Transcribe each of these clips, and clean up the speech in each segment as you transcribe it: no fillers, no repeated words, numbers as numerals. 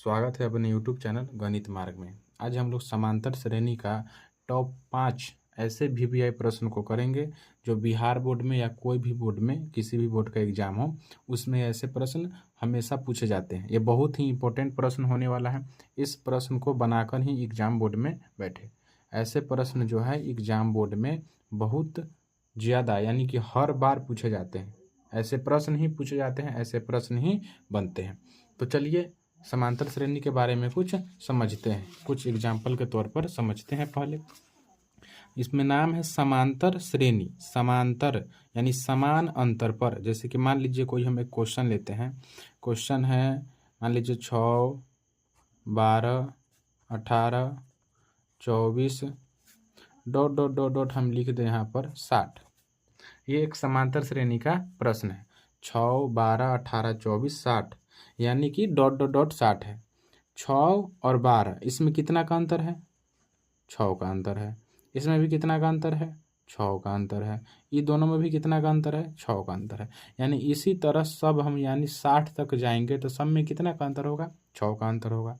स्वागत है अपने YouTube चैनल गणित मार्ग में। आज हम लोग समांतर श्रेणी का टॉप 5 ऐसे VBI प्रश्न को करेंगे जो बिहार बोर्ड में या कोई भी बोर्ड में किसी भी बोर्ड का एग्जाम हो उसमें ऐसे प्रश्न हमेशा पूछे जाते हैं। ये बहुत ही इंपॉर्टेंट प्रश्न होने वाला है। इस प्रश्न को बनाकर ही एग्जाम बोर्ड में बैठे। ऐसे प्रश्न जो है एग्जाम बोर्ड में बहुत ज़्यादा यानी कि हर बार पूछे जाते हैं। ऐसे प्रश्न ही पूछे जाते हैं, ऐसे प्रश्न ही बनते हैं। तो चलिए समांतर श्रेणी के बारे में कुछ समझते हैं, कुछ एग्जाम्पल के तौर पर समझते हैं। पहले इसमें नाम है समांतर श्रेणी। समांतर यानी समान अंतर पर। जैसे कि मान लीजिए कोई हम एक क्वेश्चन लेते हैं। क्वेश्चन है मान लीजिए 6, 12, 18, 24 डॉट डॉट डॉट डॉट हम लिख दें यहाँ पर 60। ये एक समांतर श्रेणी का प्रश्न है। 6, 12, 18, 24, 60 यानी कि डॉट डॉट डॉट 60 है। 6 और 12 इसमें कितना का अंतर है? 6 का अंतर है। इसमें भी कितना का अंतर है? 6 का अंतर है। ये दोनों में भी कितना का अंतर है? 6 का अंतर है। यानी इसी तरह सब हम यानी 60 तक जाएंगे तो सब में कितना का अंतर होगा? 6 का अंतर होगा।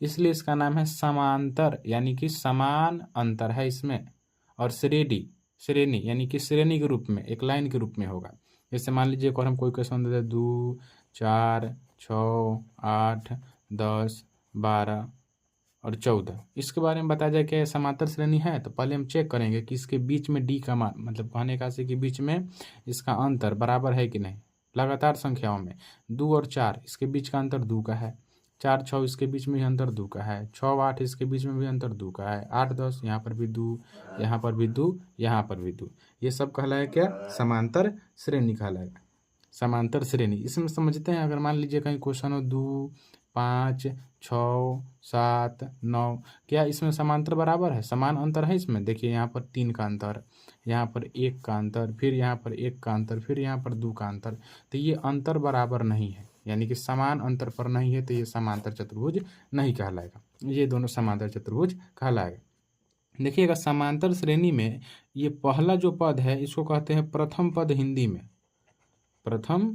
इसलिए इसका नाम है समांतर यानी कि समान अंतर है इसमें। और श्रेणी यानी कि श्रेणी के रूप में, एक लाइन के रूप में होगा। जैसे मान लीजिए और हम कोई क्वेश्चन देते 2, 4, 6, 8, 10, 12 और 14 इसके बारे में बताया जाए कि समांतर श्रेणी है। तो पहले हम चेक करेंगे कि इसके बीच में डी का मान, मतलब कहने का से कि बीच में इसका अंतर बराबर है कि नहीं। लगातार संख्याओं में 2 और 4 इसके बीच का अंतर 2 का है। 4, 6 इसके बीच में भी अंतर 2 का है। 6, 8 इसके बीच में भी अंतर 2 का है। 8, 10 यहाँ पर भी 2, यहाँ पर भी 2, यहाँ पर भी 2। ये सब कहलाएगा क्या? समांतर श्रेणी कहलाएगा। समांतर श्रेणी इसमें समझते हैं। अगर मान लीजिए कहीं क्वेश्चन हो 2, 5, 6, 7, 9, क्या इसमें समांतर बराबर है? समान अंतर है इसमें। देखिए यहाँ पर 3 का अंतर, यहाँ पर 1 का अंतर, फिर यहाँ पर 1 का अंतर, फिर यहाँ पर 2 का अंतर। तो ये अंतर बराबर नहीं है यानी कि समान अंतर पर नहीं है, तो ये समांतर चतुर्भुज नहीं कहलाएगा। ये दोनों समांतर चतुर्भुज कहलाएगा। देखिएगा समांतर श्रेणी में ये पहला जो पद है इसको कहते हैं प्रथम पद। हिंदी में प्रथम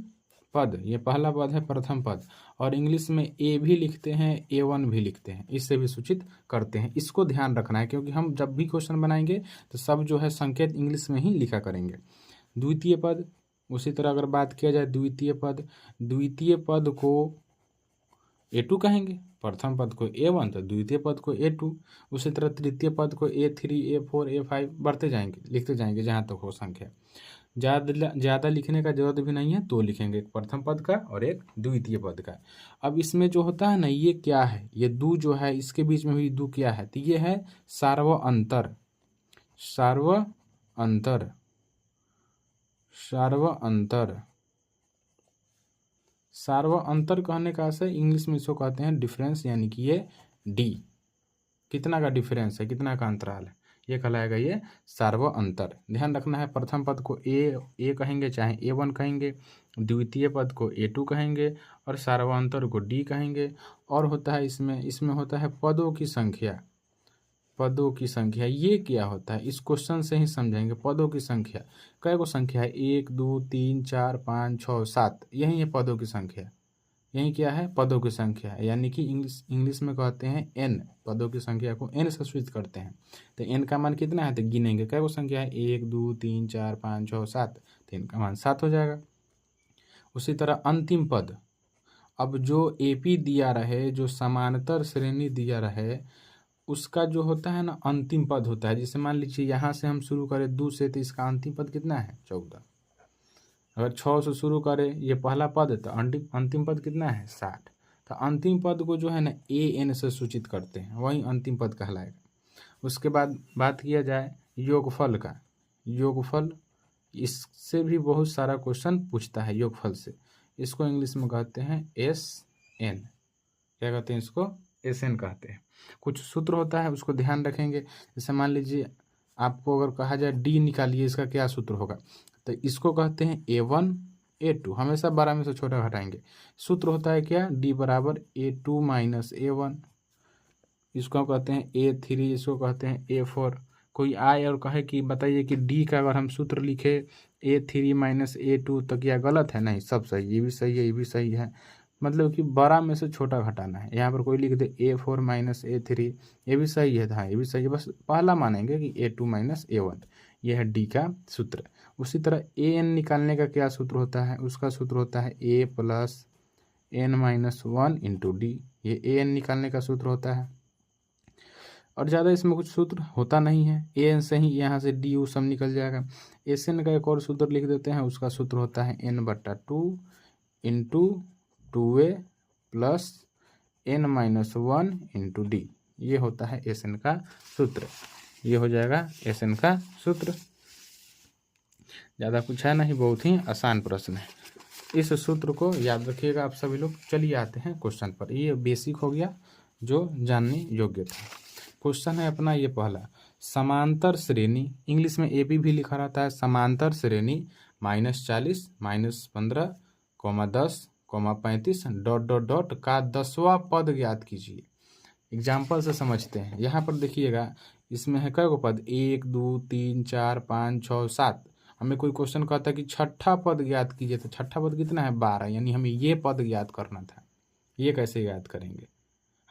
पद, ये पहला पद है प्रथम पद। और इंग्लिश में ए भी लिखते हैं, A1 भी लिखते हैं, इससे भी सूचित करते हैं। इसको ध्यान रखना है क्योंकि हम जब भी क्वेश्चन बनाएंगे तो सब जो है संकेत इंग्लिश में ही लिखा करेंगे। द्वितीय पद, उसी तरह अगर बात किया जाए द्वितीय पद को A2 कहेंगे, प्रथम पद को A1 तो द्वितीय पद को A2। उसी तरह तृतीय पद को A3, A4, A5 बढ़ते जाएंगे, लिखते जाएंगे जहाँ तक हो संख्या। ज़्यादा लिखने का जरूरत भी नहीं है, तो लिखेंगे एक प्रथम पद का और एक द्वितीय पद का। अब इसमें जो होता है ना, ये क्या है? ये दू जो है इसके बीच में भी दू क्या है? तो ये है सार्वअंतर। सार्वअंतर सार्वअंतर कहने का से इंग्लिश में इसको कहते हैं डिफरेंस, यानी कि ये डी कितना का डिफरेंस है, कितना का अंतराल है, ये कहलाएगा ये सार्वअंतर। ध्यान रखना है, प्रथम पद को ए कहेंगे चाहे A1 कहेंगे, द्वितीय पद को A2 कहेंगे और सार्वअंतर को D कहेंगे। और होता है इसमें होता है पदों की संख्या। पदों की संख्या ये क्या होता है, इस क्वेश्चन से ही समझेंगे। पदों की संख्या, कई गो संख्या है? 1, 2, 3, 4, 5, 6, 7, यही है पदों की संख्या। यही क्या है? पदों की संख्या है। यानी कि इंग्लिश में कहते हैं n, पदों की संख्या को n से सूचित करते हैं। तो n का मान कितना है? तो गिनेंगे कई गो संख्या है? 1, 2, 3, 4, 5, 6, 7, तो n का मान 7 हो जाएगा। उसी तरह अंतिम पद, अब जो AP दिया रहे, जो समांतर श्रेणी दिया रहे, उसका जो होता है ना अंतिम पद होता है। जैसे मान लीजिए यहाँ से हम शुरू करें 2 से, तो इसका अंतिम पद कितना है? 14। अगर 6 से शुरू करें, ये पहला पद है, तो अंतिम पद कितना है? 60। तो अंतिम पद को जो है ना AN से सूचित करते हैं, वही अंतिम पद कहलाएगा। उसके बाद बात किया जाए योगफल का। योगफल, इससे भी बहुत सारा क्वेश्चन पूछता है योगफल से। इसको इंग्लिश में कहते हैं SN। क्या कहते हैं इसको? SN कहते हैं। कुछ सूत्र होता है, उसको ध्यान रखेंगे। जैसे मान लीजिए आपको अगर कहा जाए D निकालिए, इसका क्या सूत्र होगा? तो इसको कहते हैं A1 A2, हमेशा 12 में से छोटा घटाएंगे। सूत्र होता है क्या? D बराबर A2 माइनस A1। इसको कहते हैं A3, इसको कहते हैं A4। कोई आए और कहे कि बताइए कि D का अगर हम सूत्र लिखे A3 माइनस A2 तो क्या गलत है? नहीं, सब सही। ये भी सही है, ये भी सही है। मतलब कि बड़ा में से छोटा घटाना है। यहाँ पर कोई लिख दे A4 माइनस A3, ये भी सही है, हाँ ये भी सही है, बस पहला मानेंगे कि A2 माइनस A1, यह है डी का सूत्र। उसी तरह AN निकालने का क्या सूत्र होता है, उसका सूत्र होता है A plus N minus 1 into D, ये AN निकालने का सूत्र होता है। और ज़्यादा इसमें कुछ सूत्र होता नहीं है, AN से ही यहाँ से डी यू सब निकल जाएगा। SN का एक और सूत्र लिख देते हैं, उसका सूत्र होता है N/2 into 2A plus N minus 1 into D, ये होता है SN का सूत्र। ये हो जाएगा SN का सूत्र। ज़्यादा कुछ है नहीं, बहुत ही आसान प्रश्न है। इस सूत्र को याद रखिएगा आप सभी लोग। चलिए आते हैं क्वेश्चन पर। ये बेसिक हो गया जो जानने योग्य था। क्वेश्चन है अपना ये पहला, समांतर श्रेणी, इंग्लिश में AP भी लिखा रहता है, समांतर श्रेणी -40 -15 10 35 डॉट डॉट डॉट का 10वां पद ज्ञात कीजिए। एग्जाम्पल से समझते हैं। यहाँ पर देखिएगा इसमें है कई गो पद, 1 2 3 4 5 6 7। हमें कोई क्वेश्चन कहता है कि छठा पद ज्ञात कीजिए, तो छठा पद कितना है 12, यानी हमें ये पद ज्ञात करना था। ये कैसे ज्ञात करेंगे?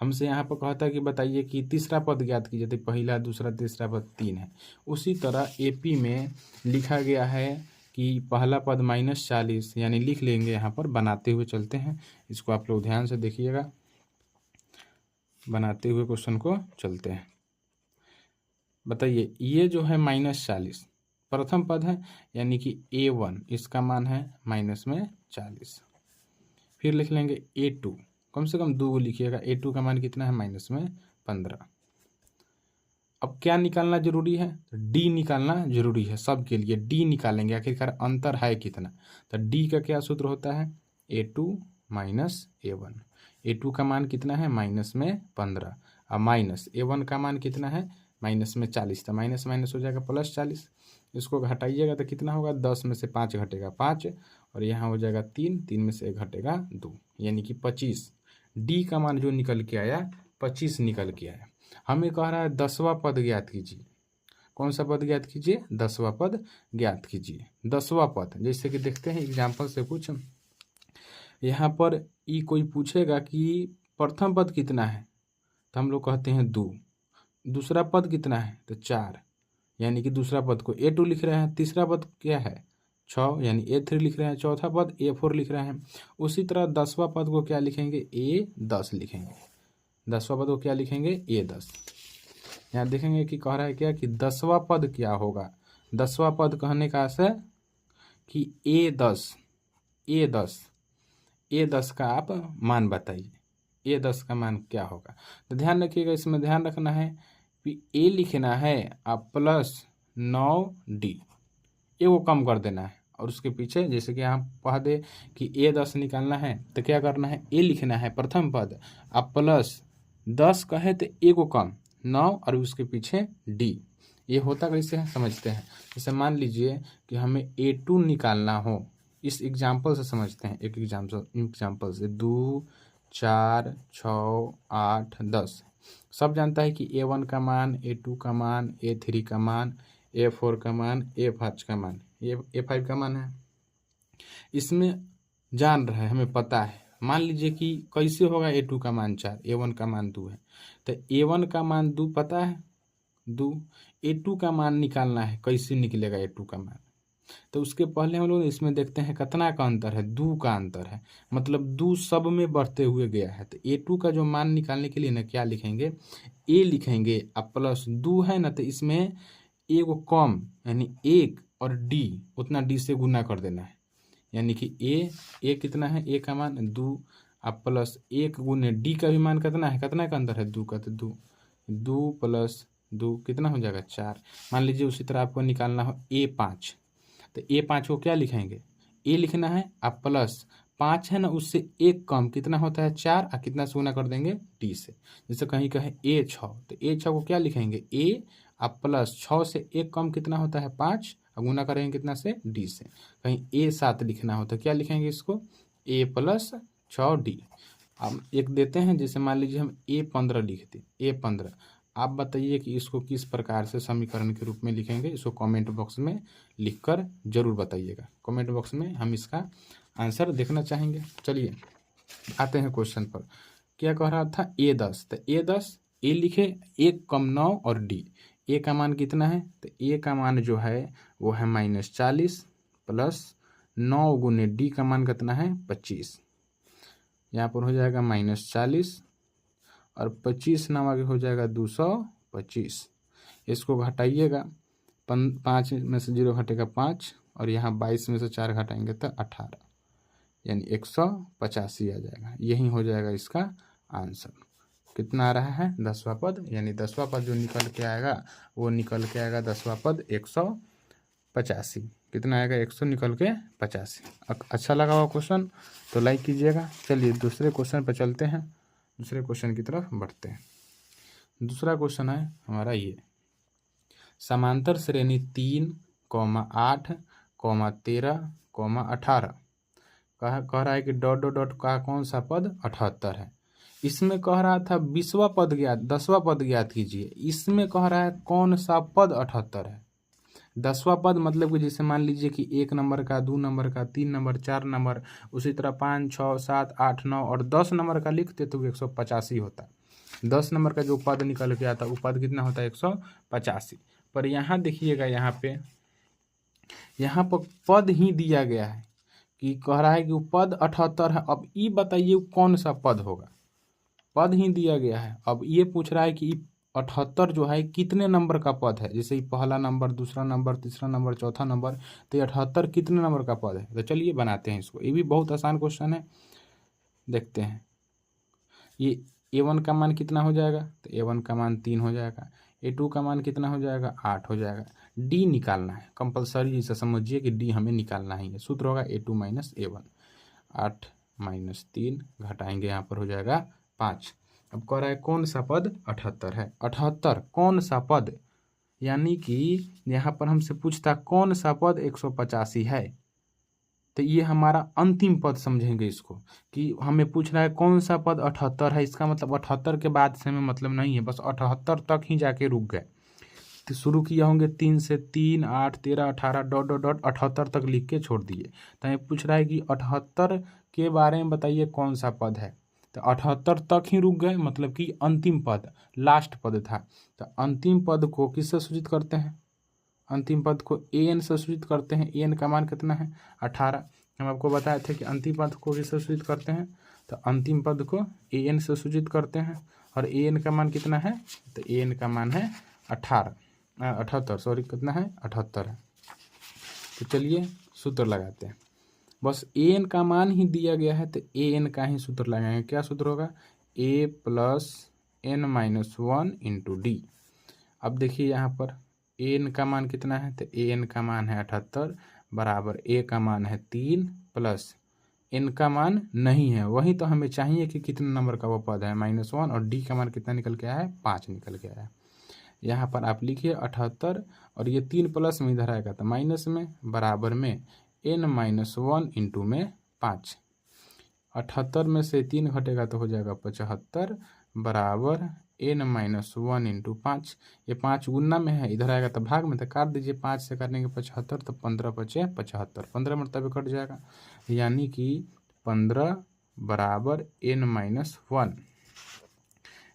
हमसे यहाँ पर कहता है कि बताइए कि तीसरा पद ज्ञात कीजिए, तो पहला दूसरा तीसरा पद 3 है। उसी तरह AP में लिखा गया है कि पहला पद -40, यानी लिख लेंगे, यहाँ पर बनाते हुए चलते हैं। इसको आप लोग ध्यान से देखिएगा, बनाते हुए क्वेश्चन को चलते हैं। बताइए ये जो है -40 प्रथम पद है, यानी कि A1 इसका मान है -40। फिर लिख लेंगे A2, कम से कम 2 को लिखिएगा, A2 का मान कितना है -15। अब क्या निकालना जरूरी है? D निकालना जरूरी है सबके लिए, D निकालेंगे, आखिरकार अंतर है कितना। तो D का क्या सूत्र होता है, A2 माइनस A1। A2 का मान कितना है -15, और माइनस A1 का मान कितना है -40, तो माइनस माइनस हो जाएगा +40। इसको घटाइएगा तो कितना होगा, 10 में से 5 घटेगा 5, और यहाँ हो जाएगा 3, 3 में से 1 घटेगा 2, यानी कि 25। D का मान जो निकल के आया 25 निकल के आया। हमें कह रहा है 10वां पद ज्ञात कीजिए। कौन सा पद ज्ञात कीजिए? 10वां पद ज्ञात कीजिए। 10वां पद, जैसे कि देखते हैं एग्जाम्पल से कुछ। यहाँ पर कोई पूछेगा कि प्रथम पद कितना है, तो हम लोग कहते हैं 2। दूसरा पद कितना है, तो 4, यानी कि दूसरा पद को A2 लिख रहे हैं। तीसरा पद क्या है 6, यानी A3 लिख रहे हैं। चौथा पद A4 लिख रहे हैं। उसी तरह 10वां पद को क्या लिखेंगे, A10 लिखेंगे। 10वां पद को क्या लिखेंगे, A10। यहाँ देखेंगे कि कह रहा है क्या कि 10वां पद क्या होगा। 10वां पद कहने का आशय कि A10 का आप मान बताइए, A10 का मान क्या होगा। तो ध्यान रखिएगा, इसमें ध्यान रखना है कि A लिखना है आप +9D, ए को कम कर देना है, और उसके पीछे जैसे कि यहाँ कह दे कि A10 निकालना है, तो क्या करना है, A लिखना है प्रथम पद, आप +10 कहे तो A को कम 9, और उसके पीछे D। ये होता कैसे है समझते हैं। जैसे मान लीजिए कि हमें A2 निकालना हो, इस एग्जाम्पल से समझते हैं। एक एग्जाम्पल से 2 4 6 8 10 सब जानता है कि A1 का मान, A2 का मान, A3 का मान, A4 का मान, A5 का मान, ये A5 का मान है। इसमें जान रहे हैं, हमें पता है। मान लीजिए कि कैसे होगा, A2 का मान 4, A1 का मान 2 है, तो A1 का मान 2 पता है 2, A2 का मान निकालना है। कैसे निकलेगा A2 का मान, तो उसके पहले हम लोग इसमें देखते हैं कितना का अंतर है, 2 का अंतर है, मतलब 2 सब में बढ़ते हुए गया है। तो A2 का जो मान निकालने के लिए ना क्या लिखेंगे, A लिखेंगे, अब +2 है ना, तो इसमें A को कम, यानी 1 और D उतना D से गुना कर देना है, यानी कि A कितना है, A का मान 2, अब +1 गुने D का भी मान कितना है, कितना का अंतर है 2 का, तो 2 + 2 कितना हो जाएगा 4। मान लीजिए उसी तरह आपको निकालना हो A5, तो A5 को क्या लिखेंगे, A लिखना है, आप +5 है ना, उससे 1 कम कितना होता है 4, और कितना से गुना कर देंगे D से। जैसे कहीं कहे A6, तो A6 को क्या लिखेंगे, A आप +6 से 1 कम कितना होता है 5, और गुना करेंगे कितना से D से। कहीं A7 लिखना हो तो क्या लिखेंगे इसको, A + 6D। अब एक देते हैं, जैसे मान लीजिए हम A15 लिखते, A15। आप बताइए कि इसको किस प्रकार से समीकरण के रूप में लिखेंगे, इसको कमेंट बॉक्स में लिखकर जरूर बताइएगा। कमेंट बॉक्स में हम इसका आंसर देखना चाहेंगे। चलिए आते हैं क्वेश्चन पर। क्या कह रहा था, A10, तो A10 ए लिखे 1 कम 9 और डी। ए का मान कितना है, तो ए का मान जो है वो है -40 प्लस 9 गुने डी का मान कितना है 25। यहाँ पर हो जाएगा -40 और 25 नाम आगे हो जाएगा 225। इसको घटाइएगा, 5 में से 0 घटेगा 5 और यहाँ 22 में से 4 घटाएंगे तो 18, यानी 185 आ जाएगा। यही हो जाएगा इसका आंसर। कितना आ रहा है 10वां पद, यानी 10वां पद जो निकल के आएगा वो निकल के आएगा 10वां पद 185। कितना आएगा 100 निकल के 85। अच्छा लगा हुआ क्वेश्चन तो लाइक कीजिएगा। चलिए दूसरे क्वेश्चन पर चलते हैं, दूसरे क्वेश्चन की तरफ बढ़ते हैं। दूसरा क्वेश्चन है हमारा ये, समांतर श्रेणी 3, 8, 13, 18 कह रहा है कि डॉट डॉट डॉट का कौन सा पद 78 है। इसमें कह रहा था 20वां पद ज्ञात, 10वां पद ज्ञात कीजिए। इसमें कह रहा है कौन सा पद 78 है। 10वां पद मतलब कि जैसे मान लीजिए कि 1 नंबर का, 2 नंबर का, 3 नंबर, 4 नंबर, उसी तरह 5, 6, 7, 8, 9 और 10 नंबर का लिखते तो 185 होता। 10 नंबर का जो पद निकल के आता वो पद कितना होता है 185। पर यहाँ देखिएगा, यहाँ पर पद ही दिया गया है कि कह रहा है कि वो पद 78 है। अब ये बताइए कौन सा पद होगा, पद ही दिया गया है। अब ये पूछ रहा है कि 78 जो है कितने नंबर का पद है, जैसे पहला नंबर, दूसरा नंबर, तीसरा नंबर, चौथा नंबर, तो 78 कितने नंबर का पद है। तो चलिए बनाते हैं इसको, ये भी बहुत आसान क्वेश्चन है। देखते हैं ये A1 का मान कितना हो जाएगा, तो A1 का मान 3 हो जाएगा। A2 का मान कितना हो जाएगा 8 हो जाएगा। D निकालना है कंपलसरी, इसे समझिए कि D हमें निकालना ही है। सूत्र होगा A2 - A1। 8 - 3 घटाएंगे, यहाँ पर हो जाएगा 5। अब कह रहा है कौन सा पद 78 है। 78 कौन सा पद, यानी कि यहाँ पर हमसे पूछता कौन सा पद 185 है, तो ये हमारा अंतिम पद समझेंगे इसको, कि हमें पूछ रहा है कौन सा पद 78 है। इसका मतलब 78 के बाद से हमें मतलब नहीं है, बस 78 तक ही जाके रुक गए। तो शुरू किया होंगे 3 से, 3, 8, 13, 18 डॉट डॉट डॉट 78 तक लिख के छोड़ दिए। तो हमें पूछ रहा है कि 78 के बारे में बताइए कौन सा पद है। तो 78 तक ही रुक गए, मतलब कि अंतिम पद, लास्ट पद था। तो अंतिम पद को किससे सूचित करते हैं, अंतिम पद को an से सूचित करते हैं। an का मान कितना है 18। हम आपको बताए थे कि अंतिम पद को किससे सूचित करते हैं, तो अंतिम पद को an से सूचित करते हैं। और an का मान कितना है, तो an का मान है 78, सॉरी कितना है 78 है। तो चलिए सूत्र लगाते हैं। बस an का मान ही दिया गया है तो an का ही सूत्र लगाएंगे। क्या सूत्र होगा, a + n - 1 × d। अब देखिए यहाँ पर an का मान कितना है, तो an का मान है 78 बराबर a का मान है 3 प्लस n का मान नहीं है, वही तो हमें चाहिए कि कितने नंबर का वो पद है -1, और d का मान कितना निकल के आया है 5 निकल के आया है। यहाँ पर आप लिखिए 78 और ये 3 प्लस में इधर आएगा तो माइनस में, बराबर में n - 1 × 5। 78 में से 3 घटेगा तो हो जाएगा 75 बराबर n - 1 × 5। ये 5 गुना में है, इधर आएगा तो भाग में, तो काट दीजिए। 5 से काटेंगे 75 तो 15 बचे 75, 15 मरतबे कट जाएगा, यानी कि 15 बराबर n - 1।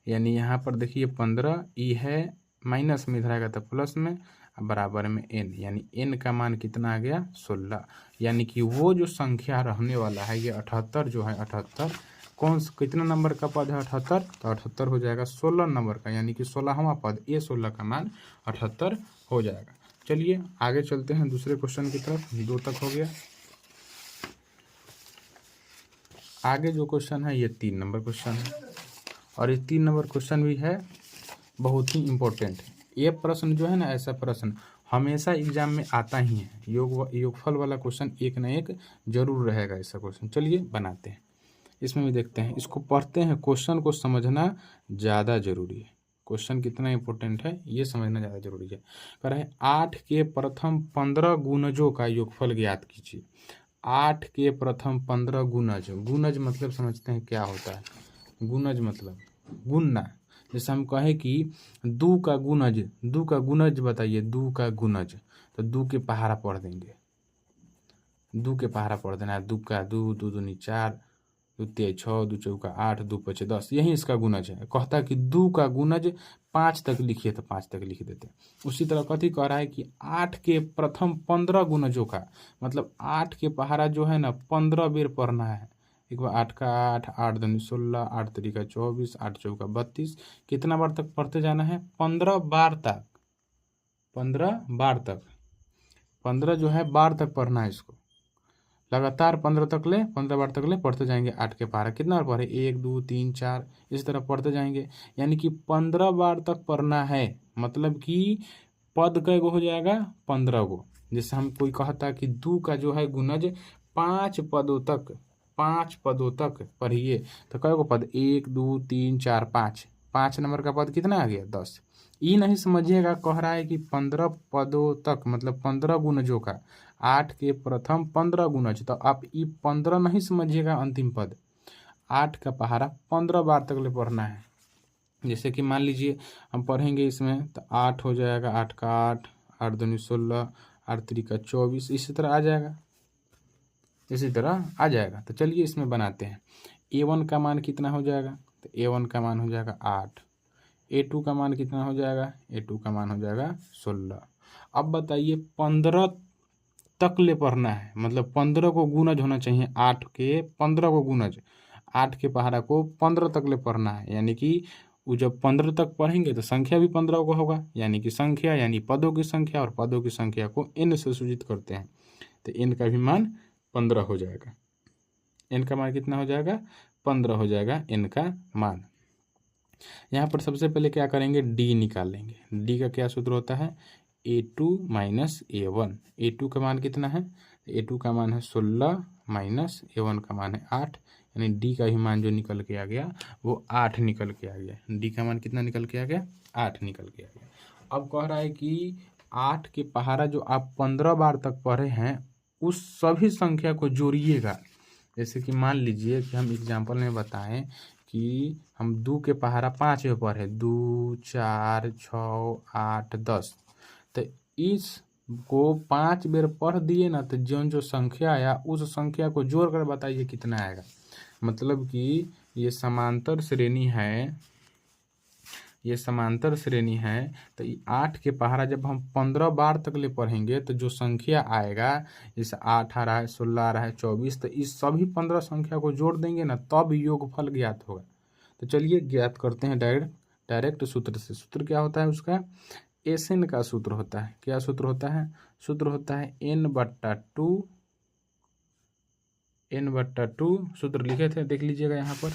यानी यहाँ पर देखिए 15 ई है माइनस में, इधर आएगा तो प्लस में, बराबर में n, यानी n का मान कितना आ गया 16। यानी कि वो जो संख्या रहने वाला है ये 78 जो है 78 कितना नंबर का पद है 78, तो 78 हो जाएगा 16 नंबर का, यानी कि 16वां पद A16 का मान 78 हो जाएगा। चलिए आगे चलते हैं दूसरे क्वेश्चन की तरफ। 2 तक हो गया। आगे जो क्वेश्चन है ये 3 नंबर क्वेश्चन है, और ये 3 नंबर क्वेश्चन भी है बहुत ही इम्पोर्टेंट है। ये प्रश्न जो है ना, ऐसा प्रश्न हमेशा एग्जाम में आता ही है। योगफल वाला क्वेश्चन एक ना एक जरूर रहेगा ऐसा क्वेश्चन। चलिए बनाते हैं, इसमें भी देखते हैं, इसको पढ़ते हैं। क्वेश्चन को समझना ज़्यादा जरूरी है, क्वेश्चन कितना इंपॉर्टेंट है ये समझना ज़्यादा जरूरी है। कह रहा है 8 के प्रथम 15 गुणजों का योगफल ज्ञात कीजिए। 8 के प्रथम 15 गुणज, गुणज मतलब समझते हैं क्या होता है। गुणज मतलब गुणना, जैसे हम कहें कि 2 का गुणज बताइए, 2 का गुणज, तो 2 के पहाड़ा पढ़ देंगे, 2 के पहाड़ा पढ़ देना है। 2 का 2, 2 दूनी 4, दो तिया 6, दो चौका 8, दो पचे 10, यही इसका गुणज है। कहता है कि 2 का गुणज 5 तक लिखिए तो 5 तक लिख देते हैं। उसी तरह कथी कह रहा है कि 8 के प्रथम 15 गुणजों का, मतलब 8 के पहाड़ा जो है ना 15 बेर पढ़ना है। एक बार 8 का 8, 8 दूनी 16, 8 तरीका 24, 8 चौका 32, कितना बार तक पढ़ते जाना है? 15 बार तक, 15 बार तक, 15 जो है बार तक पढ़ना है इसको। लगातार 15 तक ले, 15 बार तक ले पढ़ते जाएंगे। 8 के पहाड़ा कितना बार पढ़े? 1, 2, 3, 4, इस तरह पढ़ते जाएंगे। यानी कि 15 बार तक पढ़ना है। मतलब कि पद कै गो हो जाएगा? 15 गो। जैसे हम कोई कहता कि 2 का जो है गुणज 5 पदों तक, 5 पदों तक पढ़िए, तो कै गो पद? 1, 2, 3, 4, 5, 5 नंबर का पद कितना आ गया? 10। ये नहीं समझिएगा, कह रहा है कि 15 पदों तक, मतलब 15 गुणजों का, 8 के प्रथम 15 गुणज। तो आप ये 15 नहीं समझिएगा अंतिम पद, 8 का पहाड़ा 15 बार तक ले पढ़ना है। जैसे कि मान लीजिए हम पढ़ेंगे इसमें तो 8 हो जाएगा, 8 का 8, 8 दूनी 16, 8 तरीका 24, इसी तरह आ जाएगा, इसी तरह आ जाएगा। तो चलिए इसमें बनाते हैं। A1 का मान कितना हो जाएगा? तो A1 का मान हो जाएगा 8। A2 का मान कितना हो जाएगा? A2 का मान हो जाएगा 16। अब बताइए 15 तक ले पढ़ना है, मतलब 15 को गुणज होना चाहिए। 8 के 15 को गुणज, 8 के पहाड़ा को 15 तक ले पढ़ना है। यानी कि वो जब 15 तक पढ़ेंगे तो संख्या भी 15 को होगा। यानी कि संख्या यानी पदों की संख्या, और पदों की संख्या को n से सूचित करते हैं। तो n का भी मान 15 हो जाएगा। n का मान कितना हो जाएगा? 15 हो जाएगा n का मान। यहाँ पर सबसे पहले क्या करेंगे? d निकाल लेंगे। d का क्या सूत्र होता है? A2 minus A1। A2 का मान कितना है? A2 का मान है 16 माइनस A1 का मान है 8। यानी D का भी मान जो निकल के आ गया वो 8 निकल के आ गया। D का मान कितना निकल के आ गया? 8 निकल के आ गया। अब कह रहा है कि 8 के पहाड़ा जो आप 15 बार तक पढ़े हैं उस सभी संख्या को जोड़िएगा। जैसे कि मान लीजिए कि हम एग्जाम्पल में बताएं कि हम 2 के पहाड़ा 5 में पढ़े, 2, 4, 6, 8, 10। तो इस को 5 बेर पढ़ दिए ना, तो जो संख्या आया उस संख्या को जोड़ कर बताइए कितना आएगा। मतलब कि ये समांतर श्रेणी है, ये समांतर श्रेणी है। तो 8 के पहाड़ा जब हम 15 बार तक ले पढ़ेंगे तो जो संख्या आएगा, जैसे 8 आ रहा है, 16 आ रहा है, 24, तो इस सभी 15 संख्या को जोड़ देंगे ना, तब योगफल ज्ञात होगा। तो चलिए ज्ञात करते हैं डायरेक्ट सूत्र से। सूत्र क्या होता है उसका? SN का सूत्र होता है। क्या सूत्र होता है? सूत्र होता है n/2, n/2। सूत्र लिखे थे, देख लीजिएगा यहाँ पर,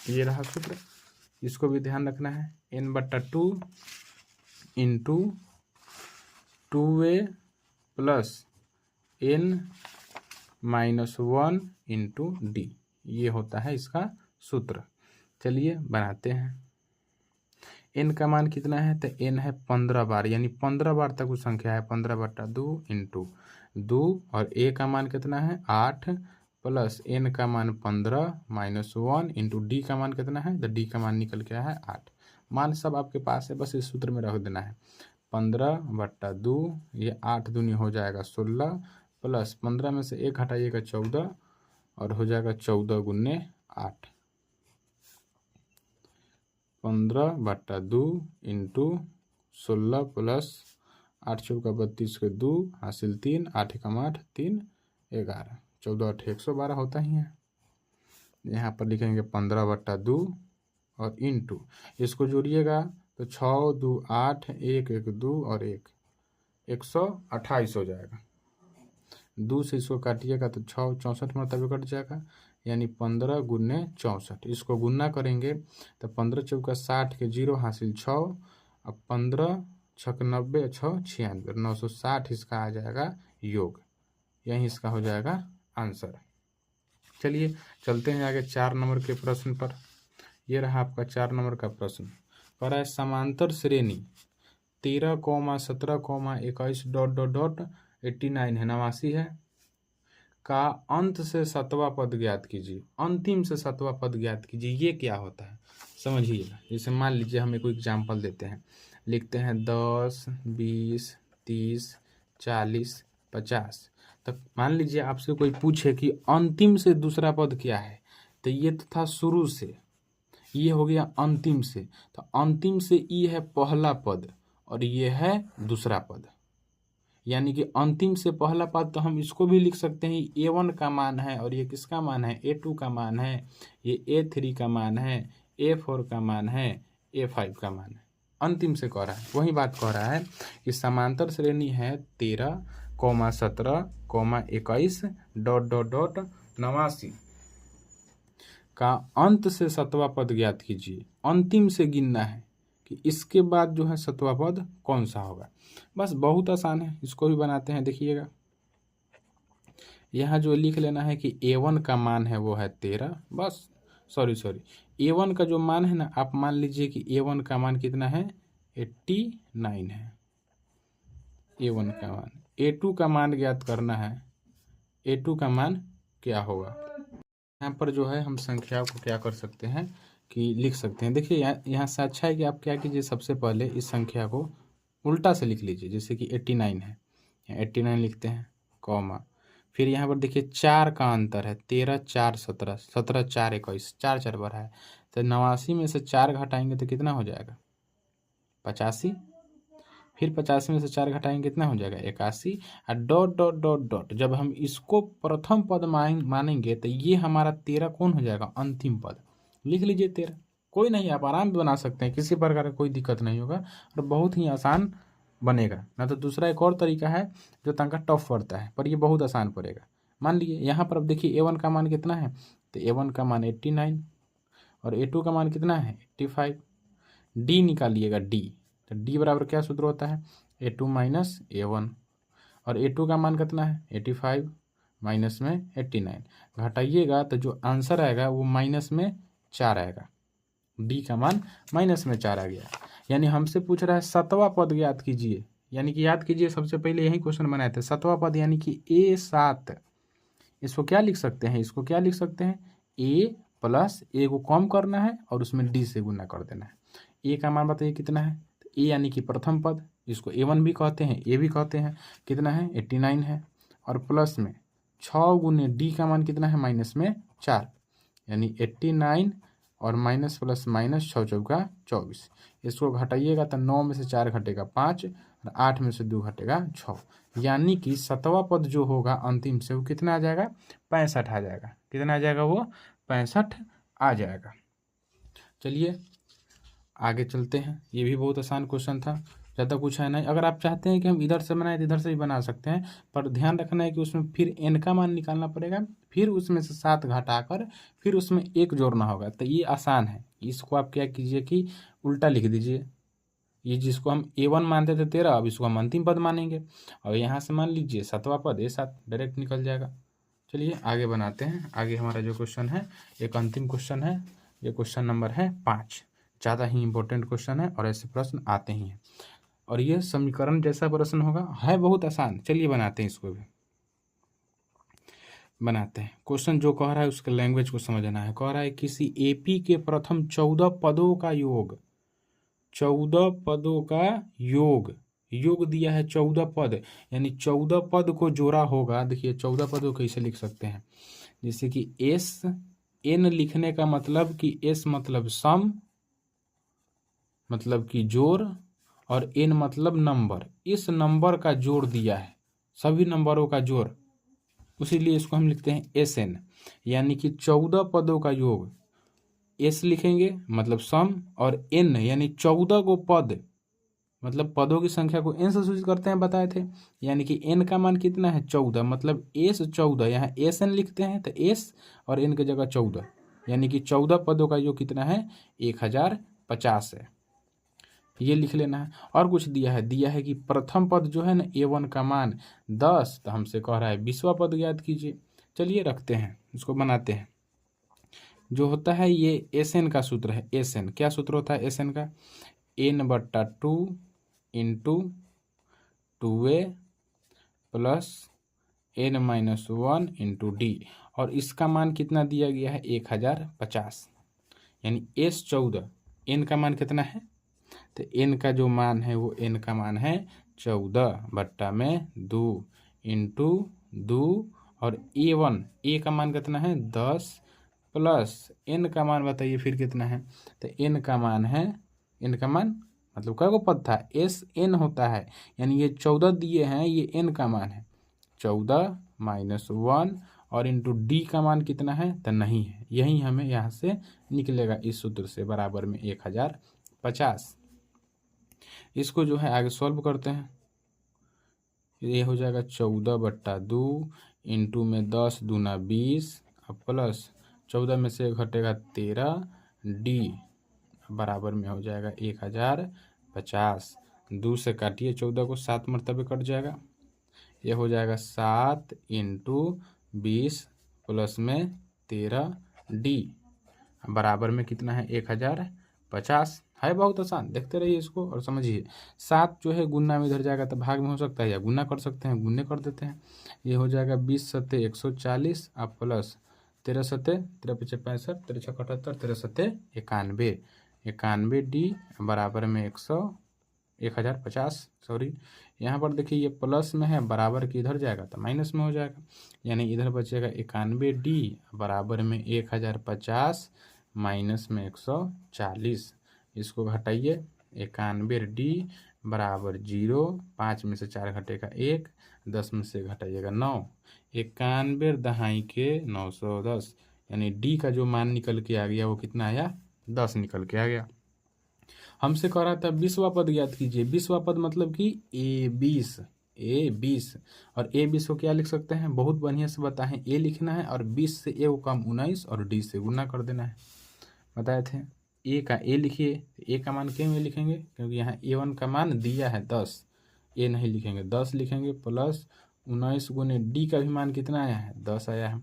ये रहा सूत्र। इसको भी ध्यान रखना है। n/2 into 2a plus n-1 into d, ये होता है इसका सूत्र। चलिए बनाते हैं। n का मान कितना है? तो n है 15 बार, यानी 15 बार तक वो संख्या है। 15/2 इंटू 2, और a का मान कितना है? 8 प्लस n का मान 15 माइनस 1 इंटू d का मान कितना है? तो d का मान निकल के है 8। मान सब आपके पास है, बस इस सूत्र में रख देना है। 15/2, ये 8 दूनी हो जाएगा 16, प्लस 15 में से 1 हटाइएगा 14, और हो जाएगा 14 गुने 8। 15/2 इंटू 16 प्लस 8 चौका 32 के 2 हासिल 3, 8 एकम 8, 3 11, 14 8 112 होता ही है। यहाँ पर लिखेंगे 15/2 और इंटू, इसको जोड़िएगा तो 6 2 8, 1 1 2 और 1 128 हो जाएगा। 2 से इसको काटिएगा तो 6 64 मरतबे कट जाएगा, यानी 15 गुने 64। इसको गुना करेंगे तो 15 चौका 60 के 0 हासिल 6, अब 15 6 90 6 96, 960 इसका आ जाएगा योग। यही इसका हो जाएगा आंसर। चलिए चलते हैं आगे 4 नंबर के प्रश्न पर। यह रहा आपका 4 नंबर का प्रश्न। कह रहा है समांतर श्रेणी 13, 17, 21 डॉट डॉट डॉट 89 है, 89 है, का अंत से 7वां पद ज्ञात कीजिए। अंतिम से 7वां पद ज्ञात कीजिए, ये क्या होता है समझिएगा। जैसे मान लीजिए हम एक एग्जाम्पल देते हैं, लिखते हैं 10, 20, 30, 40, 50। तो मान लीजिए आपसे कोई पूछे कि अंतिम से दूसरा पद क्या है, तो ये तो था शुरू से, ये हो गया अंतिम से, तो अंतिम से ये है पहला पद और ये है दूसरा पद, यानी कि अंतिम से पहला पद तो हम इसको भी लिख सकते हैं A1 का मान है और ये किसका मान है, A2 का मान है, ये A3 का मान है, A4 का मान है, A5 का मान है। अंतिम से कह रहा है, वही बात कह रहा है कि समांतर श्रेणी है 13, 17, 21 ... 89 का अंत से 7वां पद ज्ञात कीजिए। अंतिम से गिनना है कि इसके बाद जो है 7वां पद कौन सा होगा। बस बहुत आसान है, इसको भी बनाते हैं, देखिएगा। यहाँ जो लिख लेना है कि A1 का मान है वो है 13, बस सॉरी A1 का जो मान है ना, आप मान लीजिए कि A1 का मान कितना है, 89 है A1 का मान। A2 का मान ज्ञात करना है, A2 का मान क्या होगा। यहाँ पर जो है हम संख्या को क्या कर सकते हैं कि लिख सकते हैं। देखिए यहाँ से अच्छा है कि आप क्या कीजिए, सबसे पहले इस संख्या को उल्टा से लिख लीजिए, जैसे कि 89 है, 89 लिखते हैं, कॉमा, फिर यहाँ पर देखिए 4 का अंतर है, 13, 4, 17, 17, 4, 21, 4 4 बढ़ा है, तो 89 में से 4 घटाएंगे तो कितना हो जाएगा, 85, फिर 85 में से 4 घटाएंगे कितना हो जाएगा, 81, और डॉट डॉट डॉट डॉट, जब हम इसको प्रथम पद मानेंगे तो ये हमारा 13 कौन हो जाएगा, अंतिम पद। लिख लीजिए 13, कोई नहीं, आप आराम से बना सकते हैं, किसी प्रकार का कोई दिक्कत नहीं होगा और बहुत ही आसान बनेगा। ना तो दूसरा एक और तरीका है जो तंका टफ पड़ता है, पर ये बहुत आसान पड़ेगा। मान लीजिए यहाँ पर अब देखिए A1 का मान कितना है, तो A1 का मान 89 और A2 का मान कितना है, 85। D निकालिएगा, D, तो D बराबर क्या सूत्र होता है, A2 माइनस A1, और A2 का मान कितना है, 85 माइनस में 89, घटाइएगा तो जो आंसर आएगा वो माइनस में 4 आएगा। D का मान माइनस में 4 आ गया, यानी हमसे पूछ रहा है 7वां पद याद कीजिए, यानी कि याद कीजिए, सबसे पहले यही क्वेश्चन बनाए थे, 7वां पद यानी कि A7। इसको क्या लिख सकते हैं, इसको क्या लिख सकते हैं, A प्लस A को कम करना है और उसमें D से गुना कर देना है। A का मान बताइए कितना है, तो A यानी कि प्रथम पद, इसको A1 भी कहते हैं, A भी कहते हैं, कितना है, 89 है, और प्लस में 6 गुने D का मान कितना है, माइनस में 4, यानी 89 और माइनस प्लस माइनस 6 चौका 24। इसको घटाइएगा तो 9 में से 4 घटेगा 5 और 8 में से 2 घटेगा 6, यानी कि 7वां पद जो होगा अंतिम से वो कितना आ जाएगा, 65 आ जाएगा। कितना आ जाएगा, वो 65 आ जाएगा। चलिए आगे चलते हैं, ये भी बहुत आसान क्वेश्चन था, ज़्यादा कुछ है नहीं। अगर आप चाहते हैं कि हम इधर से बनाए तो इधर से भी बना सकते हैं, पर ध्यान रखना है कि उसमें फिर n का मान निकालना पड़ेगा, फिर उसमें से 7 घटाकर फिर उसमें 1 जोड़ना होगा। तो ये आसान है, इसको आप क्या कीजिए कि उल्टा लिख दीजिए, ये जिसको हम A1 मानते थे 13, अब इसको हम अंतिम पद मानेंगे, और यहाँ से मान लीजिए 7वां पद A7 डायरेक्ट निकल जाएगा। चलिए आगे बनाते हैं। आगे हमारा जो क्वेश्चन है एक अंतिम क्वेश्चन है, ये क्वेश्चन नंबर है 5। ज़्यादा ही इंपॉर्टेंट क्वेश्चन है और ऐसे प्रश्न आते ही हैं, और ये समीकरण जैसा प्रश्न होगा, है बहुत आसान। चलिए बनाते हैं, इसको भी बनाते हैं। क्वेश्चन जो कह रहा है उसके लैंग्वेज को समझना है। कह रहा है किसी AP के प्रथम 14 पदों का योग, 14 पदों का योग दिया है 14 पद, यानी 14 पद को जोड़ा होगा। देखिए 14 पदों को कैसे लिख सकते हैं, जैसे कि SN लिखने का मतलब कि S मतलब सम, मतलब कि जोड़, और N मतलब नंबर। इस नंबर का जोड़ दिया है, सभी नंबरों का जोड़, उसीलिए इसको हम लिखते हैं SN, यानी कि 14 पदों का योग। S लिखेंगे मतलब सम, और N यानी 14 को पद, मतलब पदों की संख्या को n से सूचित करते हैं, बताए थे। यानी कि n का मान कितना है, 14, मतलब S 14, यहाँ SN लिखते हैं तो S और n की जगह 14, यानी कि 14 पदों का योग कितना है, 1050 है। ये लिख लेना है। और कुछ दिया है कि प्रथम पद जो है ना A1 का मान 10, तो हमसे कह रहा है 20वां पद याद कीजिए। चलिए रखते हैं, इसको बनाते हैं। जो होता है ये SN का सूत्र है। SN क्या सूत्र होता है, SN का n/2 into 2a plus n-1 into D, और इसका मान कितना दिया गया है, 1050, यानी S 14, n का मान कितना है, तो n का जो मान है वो n का मान है 14/2 इंटू 2 और A1 A का मान कितना है 10 प्लस N का मान बताइए फिर कितना है। तो N का मान है, N का मान मतलब क्या को पद था SN होता है, यानी ये 14 दिए हैं, ये N का मान है 14 माइनस 1 और इंटू डी का मान कितना है तो नहीं है, यही हमें यहाँ से निकलेगा इस सूत्र से बराबर में 1050। इसको जो है आगे सॉल्व करते हैं। ये हो जाएगा 14/2 इंटू में 10 दूना 20 प्लस 14 में से घटेगा 13 डी बराबर में हो जाएगा 1050। 2 से काटिए 14 को 7 मरतबे कट जाएगा, ये हो जाएगा 7 इंटू 20 प्लस में 13 डी बराबर में कितना है 1050 है। बहुत आसान, देखते रहिए इसको और समझिए। 7 जो है गुना में इधर जाएगा तो भाग में हो सकता है या गुना कर सकते हैं, गुने कर देते हैं। ये हो जाएगा 20 सत्ते 140 अब प्लस 13 सत्ते 13 पीछे 65 13 छः 78 13 सत्ते 91 91 डी बराबर में 1050 सॉरी। यहाँ पर देखिए ये प्लस में है, बराबर की इधर जाएगा तो माइनस में हो जाएगा, यानी इधर बचेगा 91 डी बराबर में 1050 माइनस में 140। इसको घटाइए 91 डी बराबर 0, 5 में से 4 घटेगा 1, 10 में से घटाइएगा 9, 91 दहाई के 910, यानी डी का जो मान निकल के आ गया वो कितना आया 10 निकल के आ गया। हमसे कह रहा था 20वां पद ज्ञात कीजिए। 20वां पद मतलब कि A20 और A20 को क्या लिख सकते हैं, बहुत बढ़िया से बताएं, A लिखना है और 20 से A को कम 19 और D से गुना कर देना है, बताए थे। A का A लिखिए, A का मान क्यों लिखेंगे क्योंकि यहाँ A1 का मान दिया है 10, A नहीं लिखेंगे 10 लिखेंगे प्लस 19 गुने D का भी मान कितना आया है 10 आया है,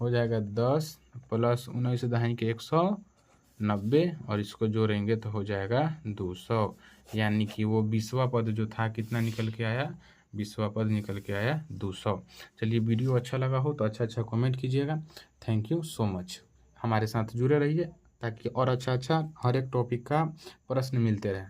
हो जाएगा 10 प्लस 19 दहाई के 190 और इसको जोड़ेंगे तो हो जाएगा 200, यानी कि वो 20वां पद जो था कितना निकल के आया 20वां पद निकल के आया 200। चलिए वीडियो अच्छा लगा हो तो अच्छा कमेंट कीजिएगा। थैंक यू सो मच, हमारे साथ जुड़े रहिए ताकि और अच्छा हर एक टॉपिक का प्रश्न मिलते रहे।